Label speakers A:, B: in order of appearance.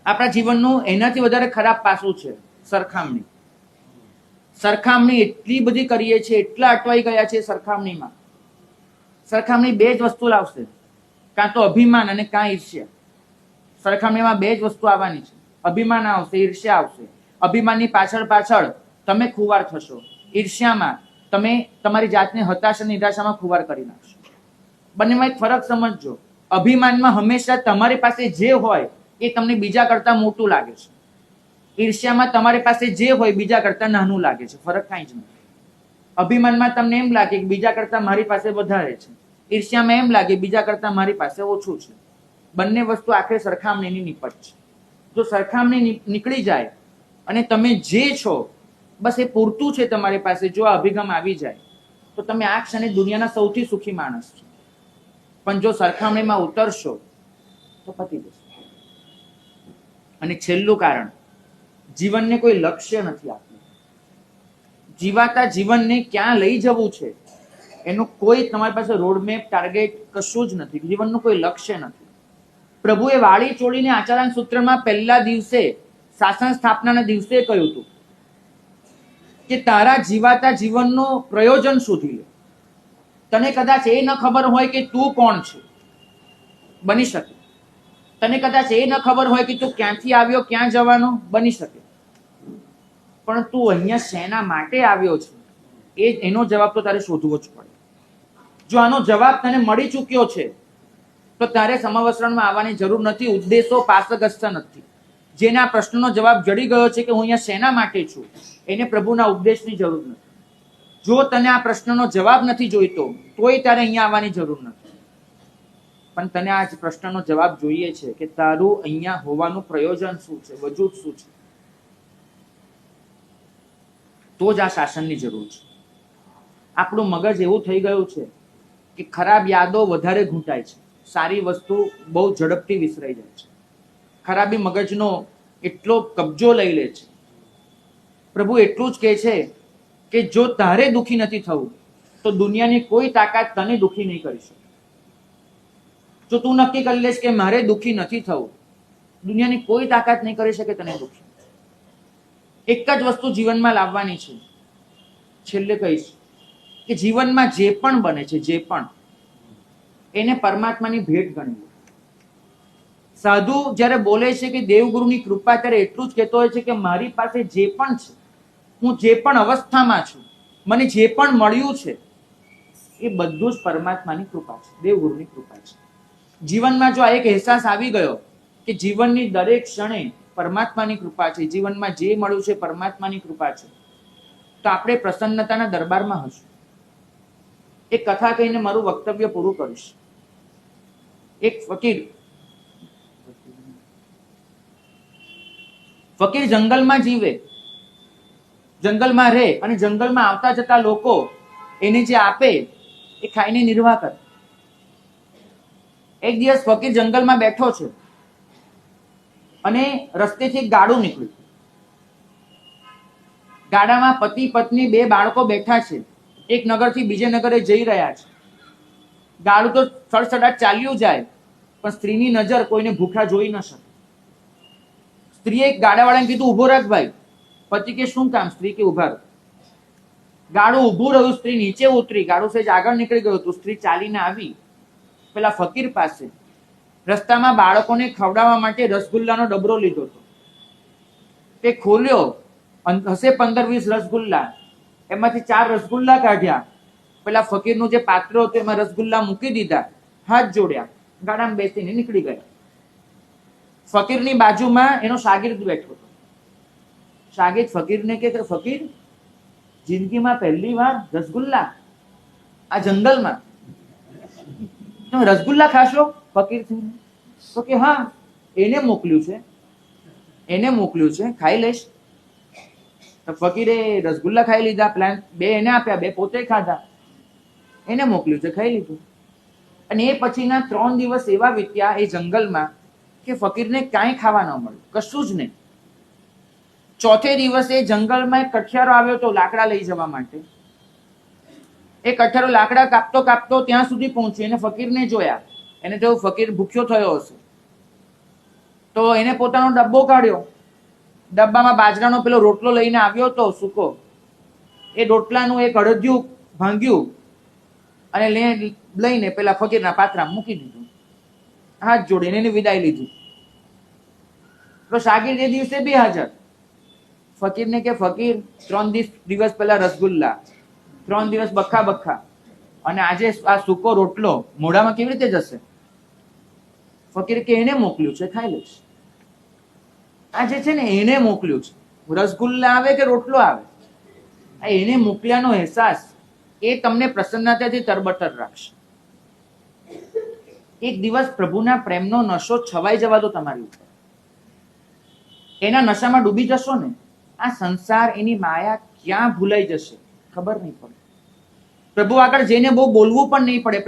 A: આપણા જીવનનું એનાથી વધારે ખરાબ પાસું છે સરખામણી. સરખામણી એટલી બધી કરીએ છીએ, એટલા અટવાઈ ગયા છે સરખામણીમાં. સરખામણી બે જ વસ્તુ લાવશે, કાં તો અભિમાન અને કાં ઈર્ષ્યા. સરખામણીમાં બે જ વસ્તુ આવવાની છે. અભિમાન આવશે, ઈર્ષ્યા આવશે. અભિમાનની પાછળ પાછળ તમે ખુવાર થશો, ઈર્ષ્યામાં તમે તમારી જાતને હતાશ અને નિરાશામાં ખુવાર કરી નાખશો. બંનેમાં એક ફરક સમજજો. અભિમાનમાં હંમેશા તમારી પાસે જે હોય એ તમને બીજા કરતા મોટું લાગે છે. ઈર્ષ્યામાં તમારી પાસે જે હોય બીજા કરતા નાનું લાગે છે. ફરક કાંઈ જ નથી. અભિમાનમાં તમને એમ લાગે કે બીજા કરતા મારી પાસે વધારે છે, ઈર્ષ્યામાં એમ લાગે બીજા કરતા મારી પાસે ઓછું છે. બંને વસ્તુ આખરે સરખામણીની નિપજ છે. જો સરખામણી નીકળી જાય અને તમે જે છો બસ એ પૂરતું છે તમારી પાસે, જો આ અભિગમ આવી જાય તો તમે આ ક્ષણે દુનિયાના સૌથી સુખી માણસ છો. પણ જો સરખામણીમાં ઉતરશો તો પતી જશે. અને છેલ્લું કારણ, જીવનને કોઈ લક્ષ્ય નથી આપ્યું. જીવાતા જીવનને ક્યાં લઈ જવું છે એનું કોઈ તમારી પાસે રોડમેપ, ટાર્ગેટ કશું જ નથી. જીવનનું કોઈ લક્ષ્ય નથી. પ્રભુએ વાળી ચોળીને આચાર્ય સૂત્રમાં પહેલા દિવસે, શાસન સ્થાપનાના દિવસે કહ્યું હતું કે તારા જીવાતા જીવનનું પ્રયોજન શોધી લે. તને કદાચ એ ન ખબર હોય કે તું કોણ છે, બની શકે. તને કદાચ એ ન ખબર હોય કે તું ક્યાંથી આવ્યો, ક્યાં જવાનો, બની શકે. પણ તું અહીંયા શેના માટે આવ્યો છે એનો જવાબ તો તારે શોધવો જ પડે. જો આનો જવાબ તને મળી ચૂક્યો છે તો તારે સમવસ્ત્રણમાં આવવાની જરૂર નથી. ઉદ્દેશો પાસગ્રસ્ત નથી. જેને આ પ્રશ્નનો જવાબ જડી ગયો છે કે હું અહીંયા શેના માટે છું, એને પ્રભુના ઉપદેશની જરૂર નથી. જો તને આ પ્રશ્નનો જવાબ નથી જોઈતો તોય તારે અહીંયા આવવાની જરૂર નથી. પણ તને આ પ્રશ્નનો જવાબ જોઈએ છે કે તારું અહીંયા હોવાનું પ્રયોજન શું છે, વજૂદ શું છે, તો જ આ શાસનની જરૂર છે. આપણું મગજ એવું થઈ ગયું છે કે ખરાબ યાદો વધારે ઘૂંટાય છે, સારી વસ્તુ બહુ ઝડપથી વિસરાઈ જાય છે. ખરાબી મગજનો એટલો કબજો લઈ લે છે. પ્રભુ એટલું જ કહે છે કે જો તારે દુઃખી નથી થવું તો દુનિયાની કોઈ તાકાત તને દુઃખી નહીં કરી શકે. જો તું નક્કી કરી લેશ કે મારે દુઃખી નથી થવું, દુનિયાની કોઈ તાકાત નહીં કરી શકે તને દુઃખી. એક જ વસ્તુ જીવનમાં લાવવાની છે. છેલ્લે કહીશ કે જીવનમાં જે પણ બને છે, જે પણ, એને પરમાત્માની ભેટ ગણી. સાધુ જ્યારે બોલે છે કે દેવગુરુની કૃપા, ત્યારે એટલું જ કહેતો હોય છે કે મારી પાસે જે પણ છે, હું જે પણ અવસ્થામાં છું, મને જે પણ મળ્યું છે એ બધું જ પરમાત્માની કૃપા છે, દેવગુરુની કૃપા છે. જીવનમાં જો આ એક અહેસાસ આવી ગયો કે જીવનની દરેક ક્ષણે પરમાત્માની કૃપા છે, જીવનમાં જે મળ્યું છે પરમાત્માની કૃપા છે, તો આપણે પ્રસન્નતાના દરબારમાં હશું. એક કથા કહીને મારું વક્તવ્ય પૂરું કરીશ. એક ફકીર જંગલમાં જીવે, જંગલમાં રહે અને જંગલમાં આવતા જતા લોકો એને જે આપે એ ખાઈને નિર્વાહ કરે. એક દિવસ ફકીર જંગલમાં બેઠો છે અને રસ્તેથી એક ગાડું નીકળ્યું. ગાડામાં પતિ પત્ની બે બાળકો બેઠા છે. એક નગરથી બીજે નગરે જઈ રહ્યા છે. ગાડું તો સડસડાટ ચાલ્યું જાય, પણ સ્ત્રીની નજર કોઈને ભૂખા જોઈ ન શકે. સ્ત્રીએ ગાડાવાળાને કીધું ઉભો રાખ ભાઈ. પતિ કે શું કામ? સ્ત્રી કે ઉભા રહો. ગાડું ઉભું રહ્યું, સ્ત્રી નીચે ઉતરી, ગાડું સહેજ આગળ નીકળી ગયું હતું. સ્ત્રી ચાલીને આવી પેલા ફકીર પાસે. રસ્તામાં બાળકોને ખવડાવવા માટે રસગુલ્લાનો ડબરો લીધો હતો. તે ખોલ્યો, હશે 15-20 રસગુલ્લા. એમાંથી 4 રસગુલ્લા કાઢ્યા. પેલા ફકીરનું જે પાત્ર હતું એમાં રસગુલ્લા મૂકી દીધા, હાથ જોડ્યા, ગાડામાં બેસીને નીકળી ગયા. ફકીરની બાજુમાં એનો શાગીર્દ બેઠો હતો. શાગીર્દ ફકીરને કે ફકીર, જિંદગીમાં પહેલી વાર રસગુલ્લા આ જંગલમાં, તમે રસગુલ્લા ખાશો? ફકીર તો કે હા, એને મોકલ્યું છે, એને મોકલ્યું છે, ખાઈ લઈશ. તો ફકીરે રસગુલ્લા ખાઈ લીધા. પ્લાન 2 એને આપ્યા, 2 પોતે ખાધા. એને મોકલ્યું છે, ખાઈ લીધું. અને એ પછીના 3 દિવસ એવા વીત્યા એ જંગલમાં કે ફકીરને કાંઈ ખાવા ન મળ્યું, કશું જ નહીં. ચોથે દિવસે જંગલમાં એક કઠિયારો આવ્યો તો લાકડા લઈ જવા માટે. એ કઠિયારો લાકડા કાપતો કાપતો ત્યાં સુધી પહોંચ્યો. એને ફકીરને જોયા. એને તો ફકીર ભૂખ્યો થયો હશે. તો એને પોતાનો ડબ્બો કાઢ્યો, ડબ્બામાં બાજરાનો પેલો રોટલો લઈને આવ્યો તો સૂકો, એ રોટલાનું એક અડધિયું ભાંગ્યું અને લઈને પેલા ફકીરના પાત્રામાં મૂકી દીધું, હાથ જોડીને એની વિદાય લીધી. તો શાગીર એ દિવસે બે હાજર. ફકીરને કે ફકીર 3 દિવસ પહેલા રસગુલ્લા, 3 દિવસ બખા બખા, અને આજે આ સૂકો રોટલો મોઢામાં કેવી રીતે જશે? ફકીર કે એને મોકલ્યું છે, ખાઈ લઈશ. આ જે છે ને એને મોકલ્યું છે, રસગુલ્લા આવે કે રોટલો આવે, આ એને મોકલ્યાનો અહેસાસ એ તમને પ્રસન્નતાથી તરબતર રાખશે. એક દિવસ પ્રભુના પ્રેમનો નશો છવાઈ જવા દો તમારી ઉપર, એના નશામાં ડૂબી જશો ને, આ સંસાર એની માયા ક્યાં ભૂલાઈ જશે ખબર નહીં પડે. પ્રભુ આગળ જઈને બહુ બોલવું પણ નહીં પડે.